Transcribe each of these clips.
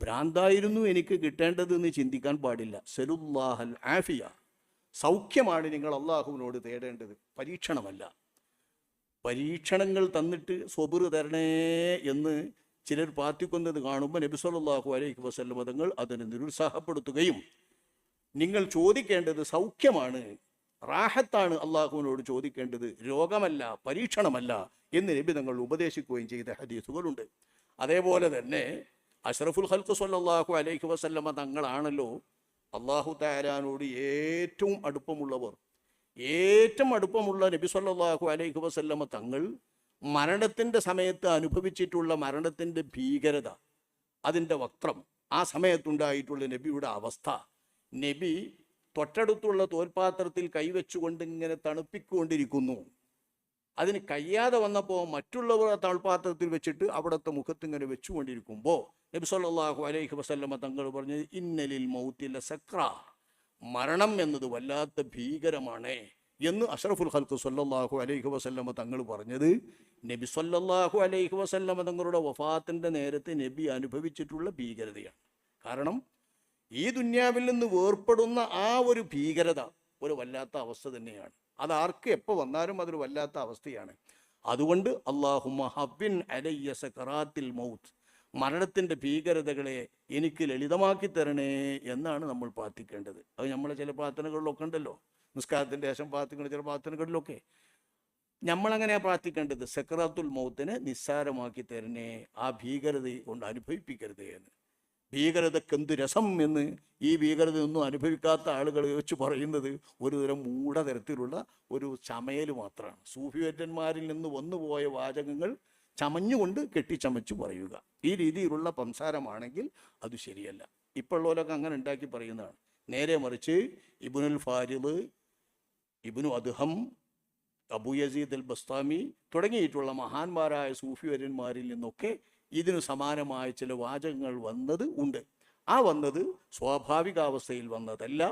ഭ്രാന്തായിരുന്നു എനിക്ക് കിട്ടേണ്ടതെന്ന് ചിന്തിക്കാൻ പാടില്ല. സലുല്ലാഹൽ ആഫിയ, സൗഖ്യമാണ് നിങ്ങൾ അള്ളാഹുവിനോട് തേടേണ്ടത്, പരീക്ഷണമല്ല. പരീക്ഷണങ്ങൾ തന്നിട്ട് സ്വബർ തരണേ എന്ന് ചിലർ പ്രാർത്ഥിക്കുന്നത് കാണുമ്പോൾ നബി സല്ലല്ലാഹു അലൈഹി വസല്ലം തങ്ങൾ അതിനെ നിരുത്സാഹപ്പെടുത്തുകയും നിങ്ങൾ ചോദിക്കേണ്ടത് സൗഖ്യമാണ്, റാഹത്താണ് അള്ളാഹുവിനോട് ചോദിക്കേണ്ടത്, രോഗമല്ല, പരീക്ഷണമല്ല എന്ന് നബി തങ്ങൾ ഉപദേശിക്കുകയും ചെയ്ത ഹദീസുകളുണ്ട്. അതേപോലെ തന്നെ അഷ്റഫുൽ ഖൽഖ് സല്ലല്ലാഹു അലൈഹി വസല്ലമ തങ്ങളാണല്ലോ അള്ളാഹു തആലാനോട് ഏറ്റവും അടുപ്പമുള്ളവർ. ഏറ്റവും അടുപ്പമുള്ള നബി സല്ലല്ലാഹു അലൈഹി വസല്ലമ തങ്ങൾ മരണത്തിൻ്റെ സമയത്ത് അനുഭവിച്ചിട്ടുള്ള മരണത്തിൻ്റെ ഭീകരത, അതിൻ്റെ വക്രം, ആ സമയത്തുണ്ടായിട്ടുള്ള നബിയുടെ അവസ്ഥ, നബി തൊട്ടടുത്തുള്ള തോൽപാത്രത്തിൽ കൈവച്ചുകൊണ്ട് ഇങ്ങനെ തണുപ്പിക്കൊണ്ടിരിക്കുന്നു. അതിന് കഴിയാതെ വന്നപ്പോൾ മറ്റുള്ളവർ തോൽപാത്രത്തിൽ വെച്ചിട്ട് അവിടുത്തെ മുഖത്തിങ്ങനെ വെച്ചുകൊണ്ടിരിക്കുമ്പോൾ നബി സല്ലല്ലാഹു അലൈഹി വസല്ലമ തങ്ങൾ പറഞ്ഞത് ഇന്നലിൽ മൗതി ലസക്രാ, മരണം എന്നത് വല്ലാത്ത ഭീകരമാണ് എന്ന് അഷ്റഫുൽ ഖൽഖ് സല്ലല്ലാഹു അലൈഹി വസല്ലമ തങ്ങൾ പറഞ്ഞത് നബി സല്ലല്ലാഹു അലൈഹി വസല്ലമ തങ്ങളുടെ വഫാത്തിൻ്റെ നേരത്തെ നബി അനുഭവിച്ചിട്ടുള്ള ഭീകരതയാണ്. കാരണം ഈ ദുന്യാവിൽ നിന്ന് വേർപ്പെടുന്ന ആ ഒരു ഭീകരത ഒരു വല്ലാത്ത അവസ്ഥ തന്നെയാണ്. അത് ആർക്ക് എപ്പോൾ വന്നാലും അതൊരു വല്ലാത്ത അവസ്ഥയാണ്. അതുകൊണ്ട് അല്ലാഹുമ്മ ഹബ്ബിൻ അലയ്യ സകറാത്തിൽ മൗത്ത്, മരണത്തിൻ്റെ ഭീകരതകളെ എനിക്ക് ലളിതമാക്കി തരണേ എന്നാണ് നമ്മൾ പ്രാർത്ഥിക്കേണ്ടത്. അത് നമ്മളെ ചില പ്രാർത്ഥനകളിലൊക്കെ ഉണ്ടല്ലോ, നിസ്കാരത്തിൻ്റെ ശേഷം പ്രാർത്ഥിക്കുന്ന ചില പ്രാർത്ഥനകളിലൊക്കെ നമ്മളങ്ങനെയാണ് പ്രാർത്ഥിക്കേണ്ടത്, സക്കറാത്തുൽ മൗത്തിനെ നിസ്സാരമാക്കി തരണേ, ആ ഭീകരത കൊണ്ട് അനുഭവിപ്പിക്കരുതേ എന്ന്. ഭീകരതയ്ക്ക് എന്ത് രസം എന്ന് ഈ ഭീകരതയൊന്നും അനുഭവിക്കാത്ത ആളുകൾ വെച്ച് പറയുന്നത് ഒരു തരം മൂഢതരത്തിലുള്ള ഒരു ചമയൽ മാത്രമാണ്. സൂഫിയറ്റന്മാരിൽ നിന്ന് വന്നുപോയ വാചകങ്ങൾ ചമഞ്ഞുകൊണ്ട് കെട്ടിച്ചമച്ചു പറയുക, ഈ രീതിയിലുള്ള സംസാരമാണെങ്കിൽ അത് ശരിയല്ല. ഇപ്പോഴുള്ളവരൊക്കെ അങ്ങനെ ഉണ്ടാക്കി പറയുന്നതാണ്. നേരെ മറിച്ച് ഇബ്നുൽ ഫാരിദ്, ഇബ്നു അദ്ഹം, അബൂ യസീദ് അൽ ബസ്താമി തുടങ്ങിയിട്ടുള്ള മഹാന്മാരായ സൂഫിവര്യന്മാരിൽ നിന്നൊക്കെ ഇതിനു സമാനമായ ചില വാചകങ്ങൾ വന്നത് ഉണ്ട്. ആ വന്നത് സ്വാഭാവികാവസ്ഥയിൽ വന്നതല്ല.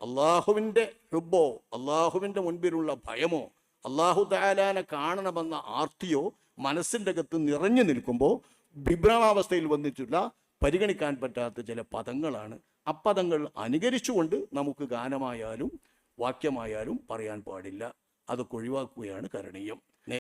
അള്ളാഹുവിൻ്റെ ഹുബ്ബോ, അള്ളാഹുവിൻ്റെ മുൻപിലുള്ള ഭയമോ, അള്ളാഹു തആലാനെ കാണണമെന്ന ആർത്തിയോ മനസ്സിൻ്റെ അകത്ത് നിറഞ്ഞു നിൽക്കുമ്പോൾ വിഭ്രമാവസ്ഥയിൽ വന്നിട്ടുള്ള പരിഗണിക്കാൻ പറ്റാത്ത ചില പദങ്ങളാണ്. അപ്പദങ്ങൾ അനുകരിച്ചുകൊണ്ട് നമുക്ക് ഗാനമായാലും വാക്യമായാലും പറയാൻ പാടില്ല. അതൊക്കെ ഒഴിവാക്കുകയാണ് കരണീയം.